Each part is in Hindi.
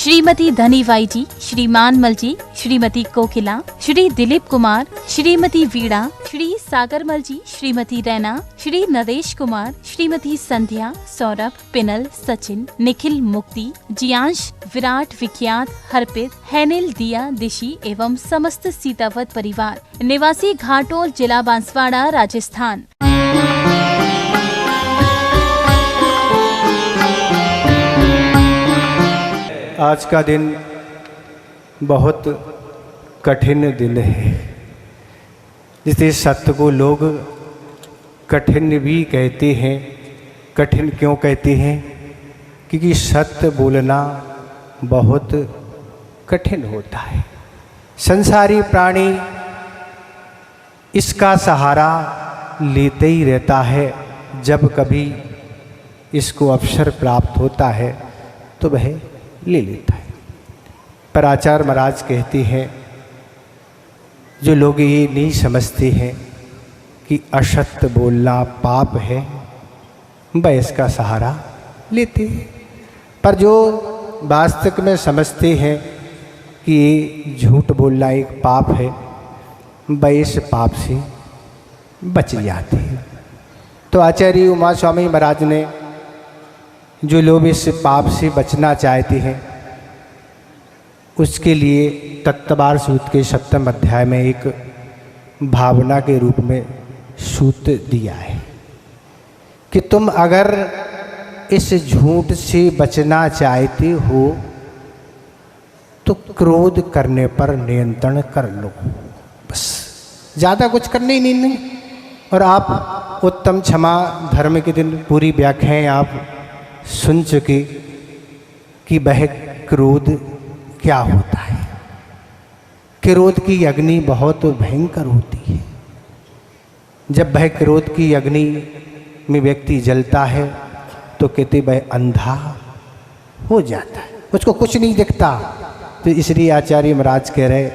श्रीमती धनीबाई जी, श्री मानमल जी, श्रीमती कोकिला, श्री दिलीप कुमार, श्रीमती वीणा, श्री सागरमल जी, श्रीमती रैना, श्री नरेश कुमार, श्रीमती संध्या, सौरभ, पिनल, सचिन, निखिल, मुक्ति, जियांश, विराट, विख्यात, हरपित, हैनिल, दिया, दिशी एवं समस्त सीतावत परिवार, निवासी घाटोल, जिला बांसवाड़ा, राजस्थान। आज का दिन बहुत कठिन दिन है। जिसे सत्य को लोग कठिन भी कहते हैं। कठिन क्यों कहते हैं? क्योंकि सत्य बोलना बहुत कठिन होता है। संसारी प्राणी इसका सहारा लेते ही रहता है। जब कभी इसको अवसर प्राप्त होता है तो वह ले लेता है। पर आचार्य महाराज कहते हैं, जो लोग ये नहीं समझते हैं कि असत्य बोलना पाप है, वह इसका सहारा लेते हैं। पर जो वास्तव में समझते हैं कि ये झूठ बोलना एक पाप है, वह इस पाप से बच जाते हैं। तो आचार्य उमा स्वामी महाराज ने जो लोग इस पाप से बचना चाहते हैं उसके लिए तत्वार सूत्र के 7वें अध्याय में एक भावना के रूप में सूत्र दिया है कि तुम अगर इस झूठ से बचना चाहते हो तो क्रोध करने पर नियंत्रण कर लो। बस ज़्यादा कुछ करने ही नहीं। और आप उत्तम क्षमा धर्म के दिन पूरी व्याख्याएं आप सुन चुके कि वह क्रोध क्या होता है। क्रोध की अग्नि बहुत भयंकर होती है। जब वह क्रोध की अग्नि में व्यक्ति जलता है तो कहते वह अंधा हो जाता है, उसको कुछ नहीं दिखता। तो इसलिए आचार्य महाराज कह रहे,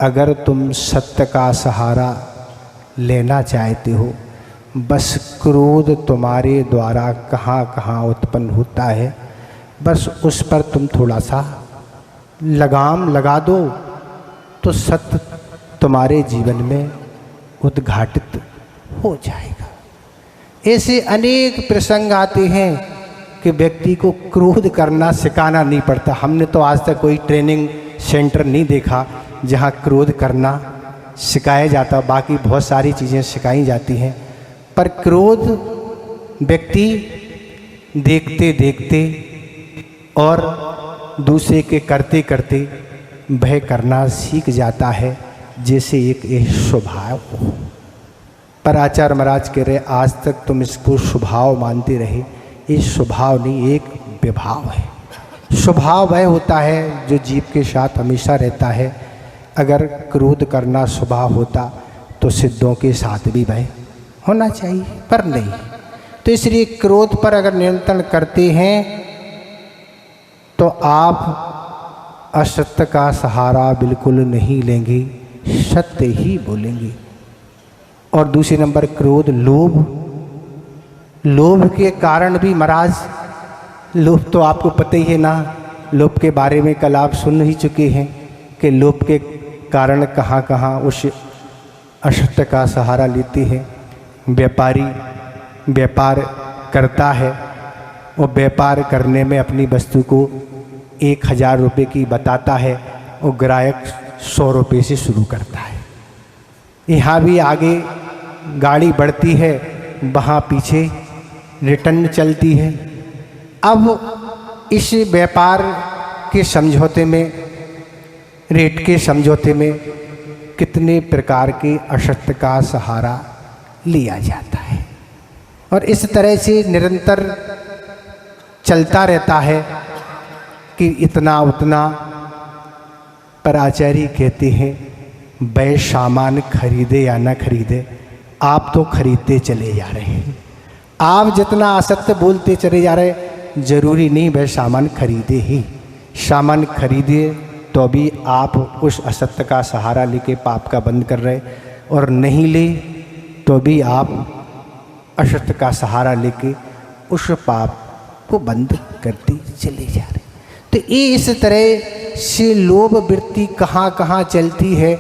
अगर तुम सत्य का सहारा लेना चाहते हो, बस क्रोध तुम्हारे द्वारा कहाँ कहाँ उत्पन्न होता है, बस उस पर तुम थोड़ा सा लगाम लगा दो तो सत्य तुम्हारे जीवन में उद्घाटित हो जाएगा। ऐसे अनेक प्रसंग आते हैं कि व्यक्ति को क्रोध करना सिखाना नहीं पड़ता। हमने तो आज तक कोई ट्रेनिंग सेंटर नहीं देखा जहाँ क्रोध करना सिखाया जाता। बाकी बहुत सारी चीज़ें सिखाई जाती हैं, पर क्रोध व्यक्ति देखते देखते और दूसरे के करते करते भय करना सीख जाता है, जैसे एक स्वभाव हो। पर आचार्य महाराज कह रहे, आज तक तुम इसको स्वभाव मानते रहे। ये स्वभाव नहीं, एक विभाव है। स्वभाव वह होता है जो जीव के साथ हमेशा रहता है। अगर क्रोध करना स्वभाव होता तो सिद्धों के साथ भी वह होना चाहिए, पर नहीं। तो इसलिए क्रोध पर अगर नियंत्रण करते हैं तो आप असत्य का सहारा बिल्कुल नहीं लेंगे, सत्य ही बोलेंगे। और दूसरे नंबर क्रोध, लोभ के कारण भी महाराज, लोभ तो आपको पता ही है ना। लोभ के बारे में कल आप सुन ही चुके हैं कि लोभ के कारण कहाँ कहाँ उस असत्य का सहारा लेते हैं। व्यापारी व्यापार करता है और व्यापार करने में अपनी वस्तु को 1000 रुपये की बताता है और ग्राहक 100 रुपये से शुरू करता है। यहाँ भी आगे गाड़ी बढ़ती है, वहाँ पीछे रिटर्न चलती है। अब इस व्यापार के समझौते में, रेट के समझौते में कितने प्रकार के असत्य का सहारा लिया जाता है और इस तरह से निरंतर चलता रहता है कि इतना उतना। पर आचार्य कहते हैं, वह सामान खरीदे या न खरीदे, आप तो खरीदते चले जा रहे हैं। आप जितना असत्य बोलते चले जा रहे, जरूरी नहीं वह सामान खरीदे ही। सामान खरीदे तो भी आप उस असत्य का सहारा लेके पाप का बंद कर रहे, और नहीं ले तो भी आप असत्य का सहारा लेके उस पाप को बंद करते चले जा रहे। तो ये इस तरह से लोभ वृत्ति कहाँ कहाँ चलती है,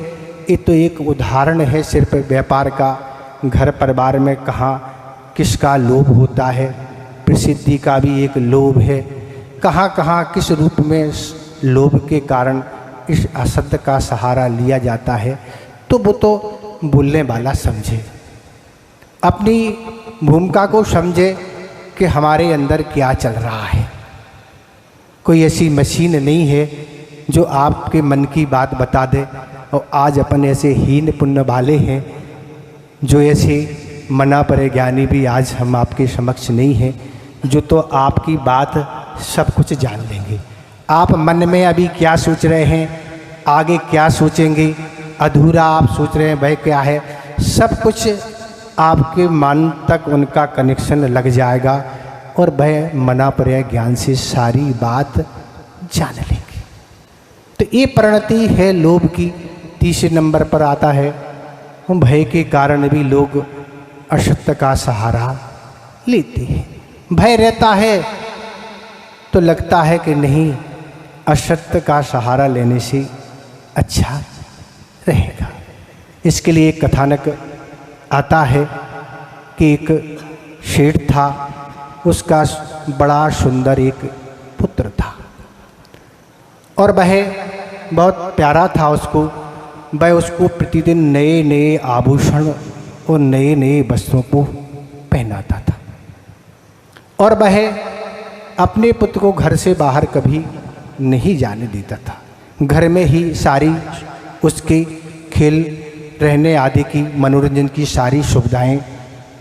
ये तो एक उदाहरण है सिर्फ व्यापार का। घर परिवार में कहाँ किसका लोभ होता है, प्रसिद्धि का भी एक लोभ है, कहाँ कहाँ किस रूप में लोभ के कारण इस असत्य का सहारा लिया जाता है। तो वो तो बोलने वाला समझे, अपनी भूमिका को समझे कि हमारे अंदर क्या चल रहा है। कोई ऐसी मशीन नहीं है जो आपके मन की बात बता दे। और आज अपन ऐसे हीन पुण्य वाले हैं जो ऐसे मना परे ज्ञानी भी आज हम आपके समक्ष नहीं हैं, जो तो आपकी बात सब कुछ जान लेंगे। आप मन में अभी क्या सोच रहे हैं, आगे क्या सोचेंगे, अधूरा आप सोच रहे हैं वह क्या है, सब कुछ आपके मन तक उनका कनेक्शन लग जाएगा और वह मना परे ज्ञान से सारी बात जान लेंगे। तो ये परिणति है लोभ की। तीसरे नंबर पर आता है भय के कारण भी लोग असत्य का सहारा लेते हैं। भय रहता है तो लगता है कि नहीं, असत्य का सहारा लेने से अच्छा रहेगा। इसके लिए एक कथानक आता है कि एक शेठ था, उसका बड़ा सुंदर एक पुत्र था और वह बहुत प्यारा था उसको। वह उसको प्रतिदिन नए नए आभूषण और नए नए वस्त्रों को पहनाता था और वह अपने पुत्र को घर से बाहर कभी नहीं जाने देता था। घर में ही सारी उसके खेल रहने आदि की, मनोरंजन की सारी सुविधाएं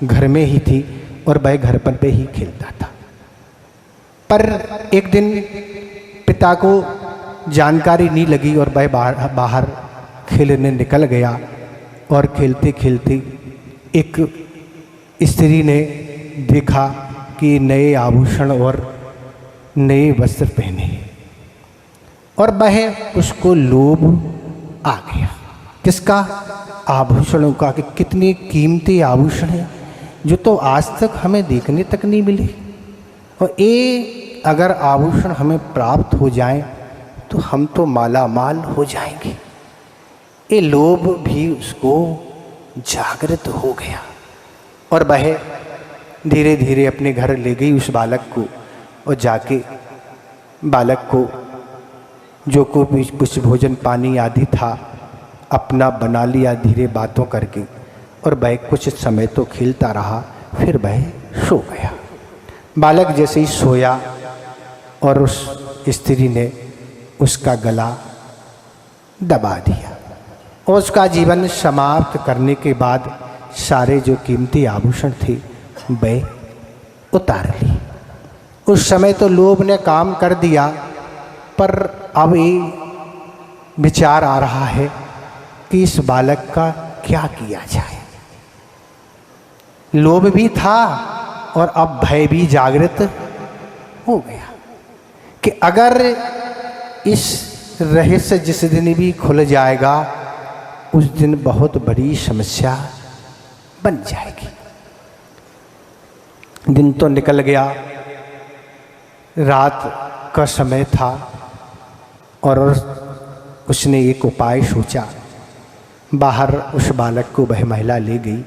घर में ही थी और वह घर पर पे ही खेलता था। पर एक दिन पिता को जानकारी नहीं लगी और वह बाहर खेलने निकल गया और खेलते खेलते एक स्त्री ने देखा कि नए आभूषण और नए वस्त्र पहने और वह उसको लोभ आ गया। किसका? आभूषणों का, कि कितने कीमती आभूषण हैं जो तो आज तक हमें देखने तक नहीं मिले, और ये अगर आभूषण हमें प्राप्त हो जाएं तो हम तो माला माल हो जाएंगे। ये लोभ भी उसको जागृत हो गया और वह धीरे धीरे अपने घर ले गई उस बालक को और जाके बालक को जो कुछ भोजन पानी आदि था अपना बना लिया धीरे बातों करके, और वह कुछ समय तो खेलता रहा, फिर वह सो गया। बालक जैसे ही सोया और उस स्त्री ने उसका गला दबा दिया और उसका जीवन समाप्त करने के बाद सारे जो कीमती आभूषण थे वह उतार ली। उस समय तो लोभ ने काम कर दिया, पर अब ये विचार आ रहा है कि इस बालक का क्या किया जाए। लोभ भी था और अब भय भी जागृत हो गया कि अगर इस रहस्य जिस दिन भी खुल जाएगा उस दिन बहुत बड़ी समस्या बन जाएगी। दिन तो निकल गया, रात का समय था और उसने एक उपाय सोचा। बाहर उस बालक को वह महिला ले गई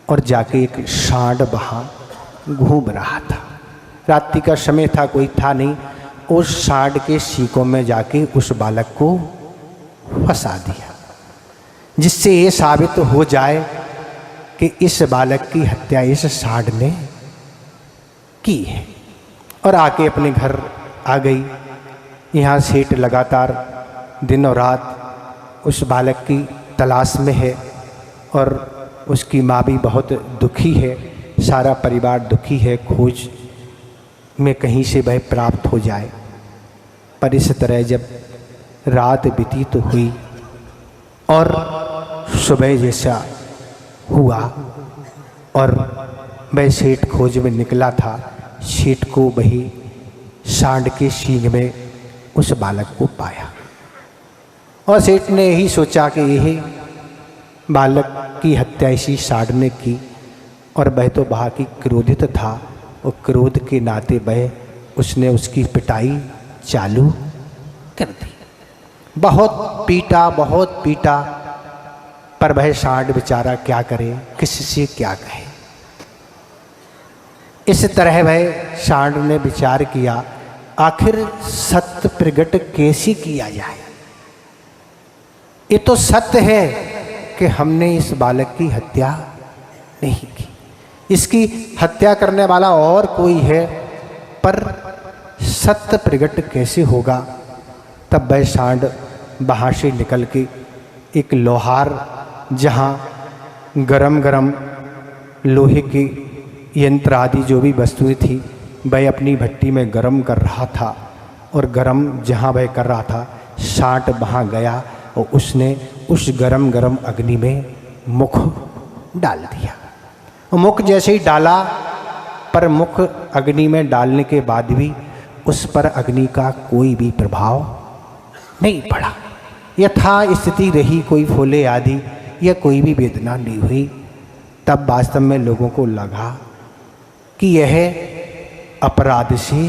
और जाके एक सांड वहाँ घूम रहा था। रात्रि का समय था, कोई था नहीं। उस सांड के सीकों में जाके उस बालक को फंसा दिया, जिससे ये साबित हो जाए कि इस बालक की हत्या इस सांड ने की है। और आके अपने घर आ गई। यहाँ सेठ लगातार दिन और रात उस बालक की तलाश में है और उसकी माँ भी बहुत दुखी है, सारा परिवार दुखी है, खोज में कहीं से वह प्राप्त हो जाए। पर इस तरह जब रात व्यतीत हुई और सुबह जैसा हुआ और वह सेठ खोज में निकला था, सेठ को वही सांड के सींग में उस बालक को पाया और सेठ ने यही सोचा कि यही बालक की हत्या इसी सांड ने की। और वह तो बहुत ही क्रोधित था और क्रोध के नाते वह उसने उसकी पिटाई चालू कर दी। बहुत पीटा, पर वह सांड बेचारा क्या करे, किससे क्या कहे। इस तरह वह सांड ने विचार किया, आखिर सत्य प्रकट कैसे किया जाए। ये तो सत्य है कि हमने इस बालक की हत्या नहीं की, इसकी हत्या करने वाला और कोई है, पर सत्य प्रकट कैसे होगा। तब वह सांड वहाँ से निकल के एक लोहार, जहाँ गरम लोहे के यंत्र आदि जो भी वस्तुएं थी, वह अपनी भट्टी में गरम कर रहा था। और गरम जहाँ वह कर रहा था, सांड वहाँ गया और उसने उस गरम अग्नि में मुख डाल दिया। और मुख जैसे ही डाला, पर मुख अग्नि में डालने के बाद भी उस पर अग्नि का कोई भी प्रभाव नहीं पड़ा। यथा स्थिति रही, कोई फूले आदि या कोई भी वेदना नहीं हुई। तब वास्तव में लोगों को लगा कि यह अपराध से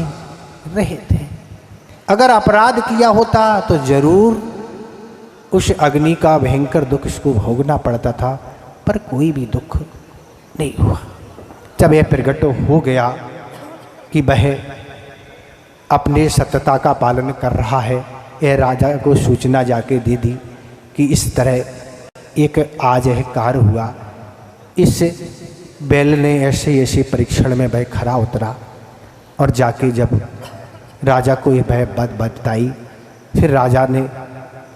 रहित है। अगर अपराध किया होता तो जरूर उस अग्नि का भयंकर दुख इसको भोगना पड़ता था, पर कोई भी दुख नहीं हुआ। जब यह प्रकट हो गया कि वह अपने सत्यता का पालन कर रहा है, यह राजा को सूचना जाके दे दी कि इस तरह एक आज यह कार्य हुआ। इस बैल ने ऐसे परीक्षण में वह खरा उतरा, और जाके जब राजा को यह वह बात बताई, फिर राजा ने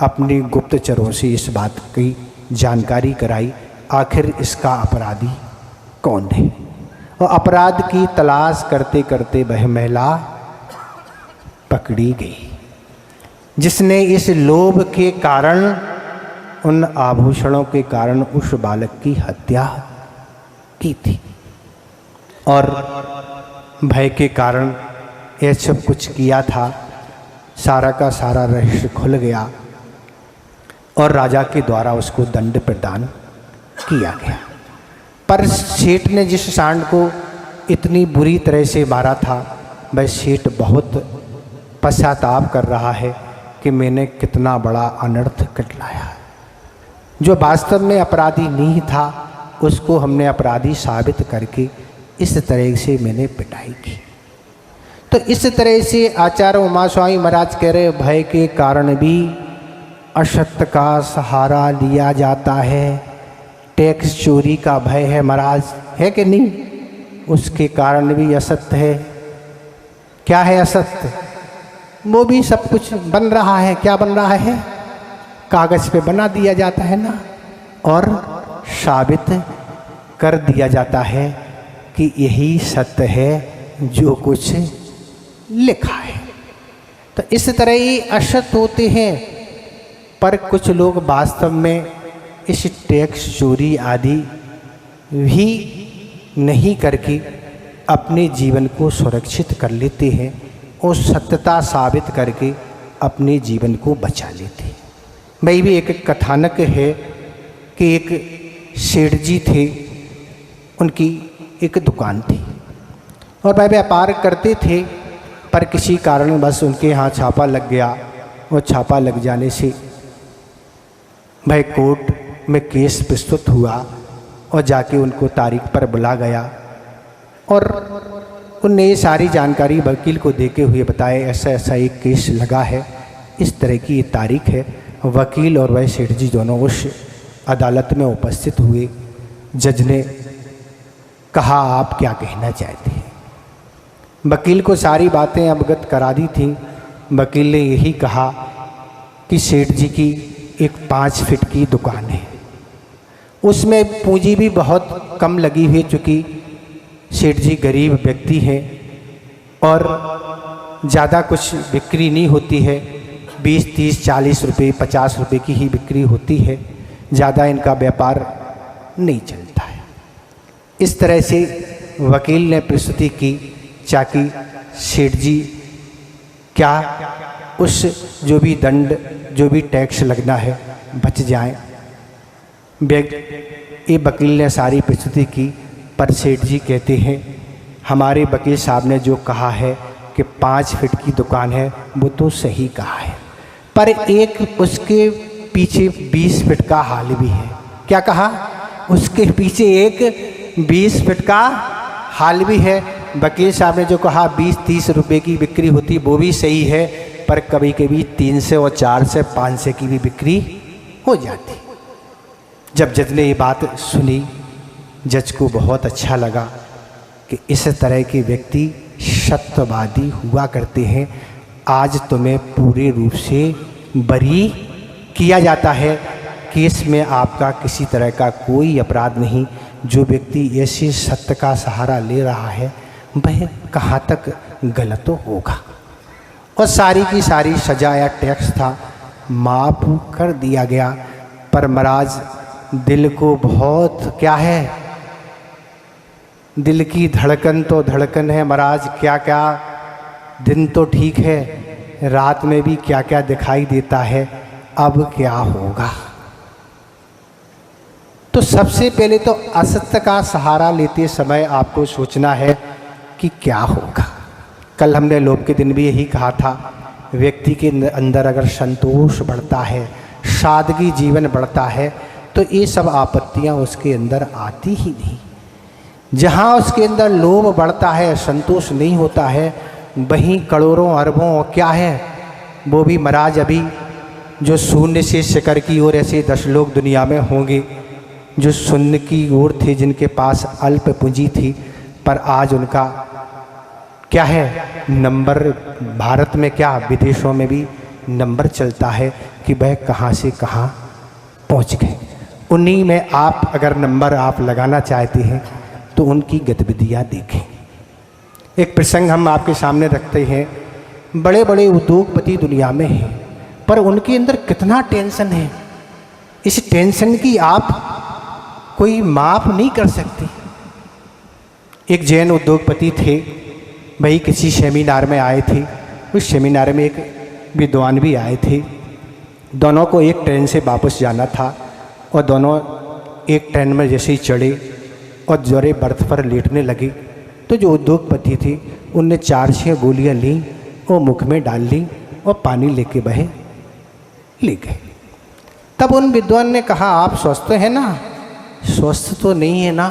अपनी गुप्तचरों से इस बात की जानकारी कराई, आखिर इसका अपराधी कौन है। और अपराध की तलाश करते करते वह महिला पकड़ी गई, जिसने इस लोभ के कारण, उन आभूषणों के कारण उस बालक की हत्या की थी। और भय के कारण यह सब कुछ किया था। सारा का सारा रहस्य खुल गया और राजा के द्वारा उसको दंड प्रदान किया गया। पर सेठ ने जिस सांड को इतनी बुरी तरह से मारा था, वह सेठ बहुत पश्चाताप कर रहा है कि मैंने कितना बड़ा अनर्थ कटलाया। जो वास्तव में अपराधी नहीं था, उसको हमने अपराधी साबित करके इस तरह से मैंने पिटाई की। तो इस तरह से आचार्य उमा स्वामी महाराज कह रहे, भय के कारण भी असत्य का सहारा लिया जाता है। टैक्स चोरी का भय है महाराज, है कि नहीं? उसके कारण भी असत्य है। क्या है असत्य? वो भी सब कुछ बन रहा है। क्या बन रहा है? कागज़ पे बना दिया जाता है ना, और साबित कर दिया जाता है कि यही सत्य है जो कुछ लिखा है। तो इस तरह ही असत्य होते हैं, पर कुछ लोग वास्तव में इस टैक्स चोरी आदि भी नहीं करके अपने जीवन को सुरक्षित कर लेते हैं और सत्यता साबित करके अपने जीवन को बचा लेते हैं। भाई भी एक कथानक है कि एक सेठ जी थे, उनकी एक दुकान थी और वह व्यापार करते थे, पर किसी कारणवश उनके यहाँ छापा लग गया और छापा लग जाने से भाई कोर्ट में केस प्रस्तुत हुआ और जाके उनको तारीख पर बुला गया और उनने ये सारी जानकारी वकील को देते हुए बताया, ऐसा ऐसा एक केस लगा है, इस तरह की ये तारीख है। वकील और वह सेठ जी दोनों उस अदालत में उपस्थित हुए। जज ने कहा, आप क्या कहना चाहते हैं? वकील को सारी बातें अवगत करा दी थी। वकील ने यही कहा कि सेठ जी की एक 5 फीट की दुकान है, उसमें पूंजी भी बहुत कम लगी हुई, चूँकि सेठ जी गरीब व्यक्ति हैं और ज़्यादा कुछ बिक्री नहीं होती है। 20, 30, 40 रुपये, 50 रुपये की ही बिक्री होती है, ज़्यादा इनका व्यापार नहीं चलता है। इस तरह से वकील ने प्रस्तुति की ताकि सेठ जी क्या उस जो भी दंड, जो भी टैक्स लगना है, बच जाए। ये वकील ने सारी प्रस्तुति की, पर सेठ जी कहते हैं, हमारे वकील साहब ने जो कहा है कि 5 फीट की दुकान है, वो तो सही कहा है, पर एक उसके पीछे 20 फीट का हाल भी है। क्या कहा? उसके पीछे एक 20 फीट का हाल भी है। वकील साहब ने जो कहा 20-30 रुपए की बिक्री होती, वो भी सही है, पर कभी कभी 300 और 400 500 की भी बिक्री हो जाती। जब जज ने ये बात सुनी, जज को बहुत अच्छा लगा कि इस तरह के व्यक्ति सत्यवादी हुआ करते हैं। आज तुम्हें पूरे रूप से बरी किया जाता है, केस में आपका किसी तरह का कोई अपराध नहीं। जो व्यक्ति ऐसे सत्य का सहारा ले रहा है वह कहाँ तक गलत तो होगा। और सारी की सारी सजा या टैक्स था माफ़ कर दिया गया। पर महाराज दिल को बहुत क्या है, दिल की धड़कन तो धड़कन है महाराज। क्या क्या दिन तो ठीक है, रात में भी क्या क्या दिखाई देता है। अब क्या होगा? तो सबसे पहले तो असत्य का सहारा लेते समय आपको सोचना है कि क्या होगा। कल हमने लोभ के दिन भी यही कहा था, व्यक्ति के अंदर अगर संतोष बढ़ता है, सादगी जीवन बढ़ता है, तो ये सब आपत्तियां उसके अंदर आती ही नहीं। जहाँ उसके अंदर लोभ बढ़ता है, संतोष नहीं होता है, वहीं करोड़ों अरबों क्या है वो भी महाराज अभी जो शून्य से शिखर की ओर ऐसे 10 लोग दुनिया में होंगे जो शून्य की ओर थे, जिनके पास अल्प पूंजी थी, पर आज उनका क्या है नंबर, भारत में क्या विदेशों में भी नंबर चलता है कि वह कहाँ से कहाँ पहुँच गए। उन्हीं में आप अगर नंबर आप लगाना चाहते हैं तो उनकी गतिविधियाँ देखें। एक प्रसंग हम आपके सामने रखते हैं। बड़े बड़े उद्योगपति दुनिया में हैं, पर उनके अंदर कितना टेंशन है, इस टेंशन की आप कोई माप नहीं कर सकते। एक जैन उद्योगपति थे, वही किसी सेमिनार में आए थे। उस सेमिनार में एक विद्वान भी आए थे। दोनों को एक ट्रेन से वापस जाना था और दोनों एक ट्रेन में जैसे ही चढ़े और जोरे बर्थ पर लेटने लगे, तो जो उद्योगपति थे उनने 4-6 गोलियां ली और मुख में डाल ली और पानी लेके बहे ले गए। तब उन विद्वान ने कहा, आप स्वस्थ हैं ना? स्वस्थ तो नहीं है ना,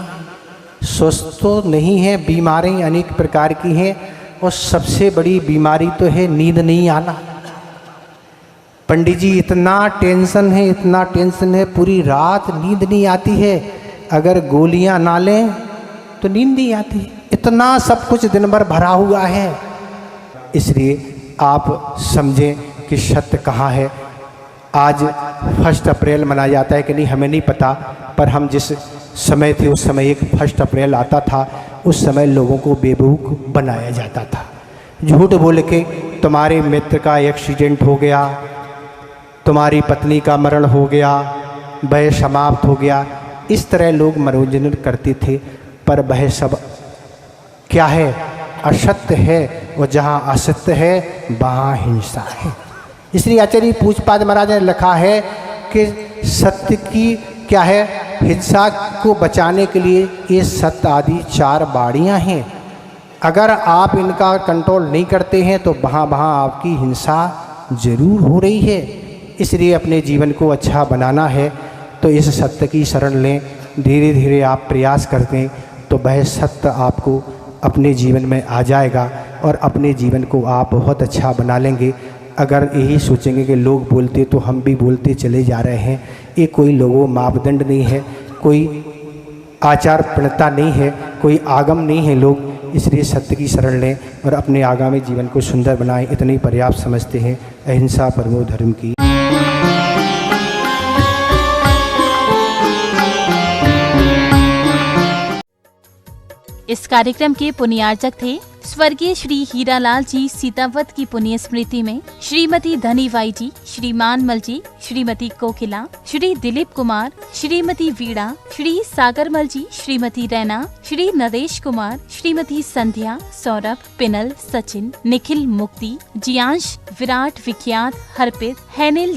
स्वस्थ तो नहीं है, बीमारी अनेक प्रकार की हैं और सबसे बड़ी बीमारी तो है नींद नहीं आना। पंडित जी इतना टेंशन है, इतना टेंशन है, पूरी रात नींद नहीं आती है, अगर गोलियां ना लें तो नींद नहीं आती, इतना सब कुछ दिन भर भरा हुआ है। इसलिए आप समझें कि सत्य कहाँ है। आज 1 अप्रैल मनाया जाता है कि नहीं हमें नहीं पता, पर हम जिस समय थे उस समय एक 1 अप्रैल आता था, उस समय लोगों को बेवकूफ़ बनाया जाता था। झूठ बोल के तुम्हारे मित्र का एक्सीडेंट हो गया, तुम्हारी पत्नी का मरण हो गया, वह समाप्त हो गया, इस तरह लोग मनोरंजन करते थे। पर वह सब क्या है? असत्य है, और जहाँ असत्य है वहाँ हिंसा है। इसलिए आचार्य पूज्यपाद महाराज ने लिखा है कि सत्य की क्या है, हिंसा को बचाने के लिए ये सत्य आदि 4 बाड़ियाँ हैं। अगर आप इनका कंट्रोल नहीं करते हैं तो वहाँ वहाँ आपकी हिंसा जरूर हो रही है। इसलिए अपने जीवन को अच्छा बनाना है तो इस सत्य की शरण लें। धीरे धीरे आप प्रयास करते हैं तो वह सत्य आपको अपने जीवन में आ जाएगा और अपने जीवन को आप बहुत अच्छा बना लेंगे। अगर यही सोचेंगे कि लोग बोलते तो हम भी बोलते चले जा रहे हैं, ये कोई लोगों मापदंड नहीं है, कोई आचार प्रणता नहीं है, कोई आगम नहीं है लोग। इसलिए सत्य की शरण लें और अपने आगामी जीवन को सुंदर बनाएं, इतनी पर्याप्त समझते हैं। अहिंसा परमो धर्म की। इस कार्यक्रम के पुण्यार्चक थे स्वर्गीय श्री हीरालाल जी सीतावत की पुण्य स्मृति में श्रीमती धनीबाई जी, श्रीमान मल जी, श्रीमती कोकिला, श्री दिलीप कुमार, श्रीमती वीणा, श्री सागरमल जी, श्रीमती रैना, श्री नरेश कुमार, श्रीमती संध्या, सौरभ, पिनल, सचिन, निखिल, मुक्ति, जियांश, विराट, विख्यात, हरपित, हैनिल,